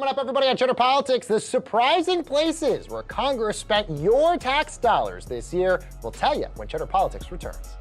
Coming up, everybody, on Cheddar Politics, the surprising places where Congress spent your tax dollars this year. We'll tell you when Cheddar Politics returns.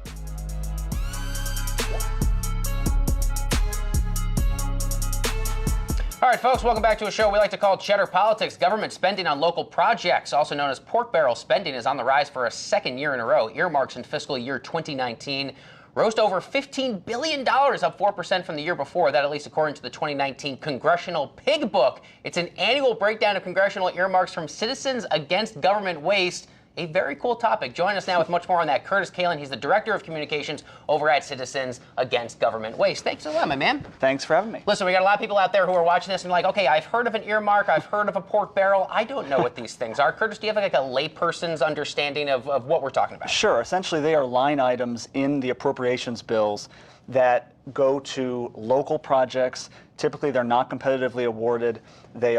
All right, folks, welcome back to a show we like to call Cheddar Politics. Government spending on local projects, also known as pork barrel spending, is on the rise for a second year in a row. Earmarks in fiscal year 2019 rose to over $15 billion, up 4% from the year before. That, at least according to the 2019 Congressional Pig Book. It's an annual breakdown of congressional earmarks from Citizens Against Government Waste. A very cool topic. Join us now with much more on that. Curtis Kalin, he's the Director of Communications over at Citizens Against Government Waste. Thanks a lot, my man. Thanks for having me. Listen, we got a lot of people out there who are watching this and like, okay, I've heard of an earmark, I've heard of a pork barrel. I don't know what these things are. Curtis, do you have like a layperson's understanding of what we're talking about? Sure. Essentially, they are line items in the appropriations bills that go to local projects. Typically, they're not competitively awarded. They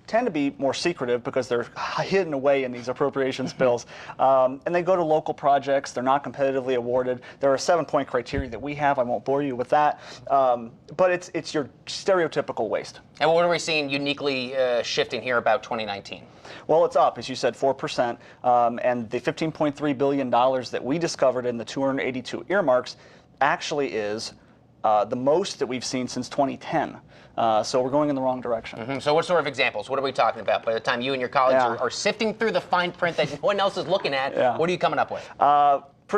tend to be more secretive because they're hidden away in these appropriations bills. And they go to local projects. They're not competitively awarded. There are 7-point criteria that we have. I won't bore you with that. But it's your stereotypical waste. And what are we seeing uniquely shifting here about 2019? Well, it's up, as you said, 4%. And the $15.3 billion that we discovered in the 282 earmarks actually is the most that we've seen since 2010. So we're going in the wrong direction. Mm-hmm. So what sort of examples? What are we talking about? By the time you and your colleagues are sifting through the fine print that no one else is looking at, what are you coming up with?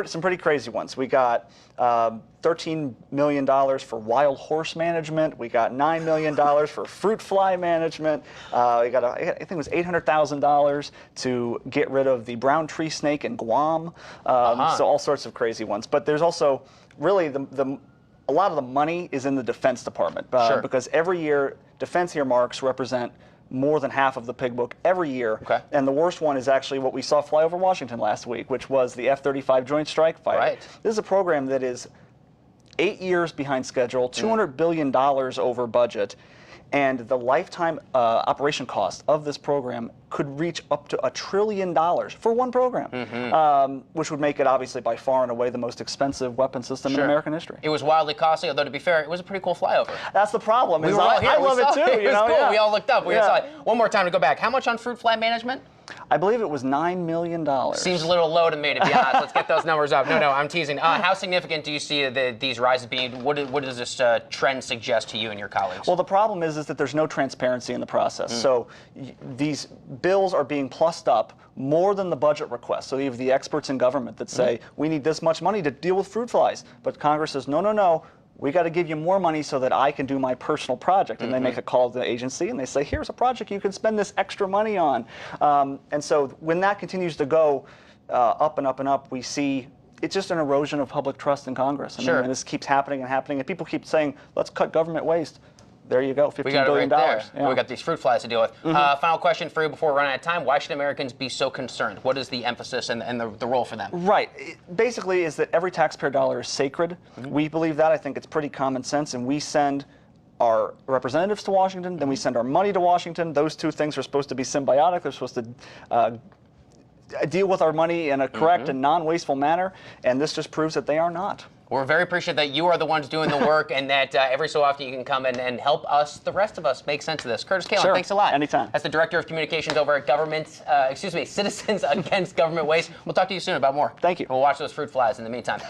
Some pretty crazy ones. We got $13 million for wild horse management. We got $9 million for fruit fly management. We got, I think it was $800,000 to get rid of the brown tree snake in Guam. So all sorts of crazy ones. But there's also really a lot of the money is in the Defense Department because every year defense earmarks represent more than half of the pig book every year. Okay. And the worst one is actually what we saw fly over Washington last week, which was the F-35 Joint Strike Fighter. Right. This is a program that is 8 years behind schedule, $200 billion over budget, and the lifetime operation cost of this program could reach up to $1 trillion for one program, which would make it obviously by far and away the most expensive weapon system in American history. It was wildly costly, although to be fair, it was a pretty cool flyover. That's the problem. I love it too. It was cool. We all looked up. We saw it. One more time to go back. How much on fruit fly management? I believe it was $9 million. Seems a little low to me, to be honest. Let's get those numbers up. No, I'm teasing. How significant do you see these rises being? What does this trend suggest to you and your colleagues? Well, the problem is that there's no transparency in the process. So these bills are being plussed up more than the budget request. So you have the experts in government that say, we need this much money to deal with fruit flies. But Congress says, no. We got to give you more money so that I can do my personal project. And they make a call to the agency and they say, here's a project you can spend this extra money on. And so when that continues to go up and up and up, we see it's just an erosion of public trust in Congress. I mean, and this keeps happening and happening. And people keep saying, let's cut government waste. There you go, $15 billion. We got these fruit flies to deal with. Final question for you before we run out of time. Why should Americans be so concerned? What is the emphasis and the role for them? Right. Basically is that every taxpayer dollar is sacred. We believe that. I think it's pretty common sense. And we send our representatives to Washington, then we send our money to Washington. Those two things are supposed to be symbiotic. They're supposed to deal with our money in a correct and non-wasteful manner. And this just proves that they are not. We're very appreciative that you are the ones doing the work and that every so often you can come in and help us, the rest of us, make sense of this. Curtis Kalin, thanks a lot. Anytime. That's the Director of Communications over at Citizens Against Government Waste. We'll talk to you soon about more. Thank you. We'll watch those fruit flies in the meantime.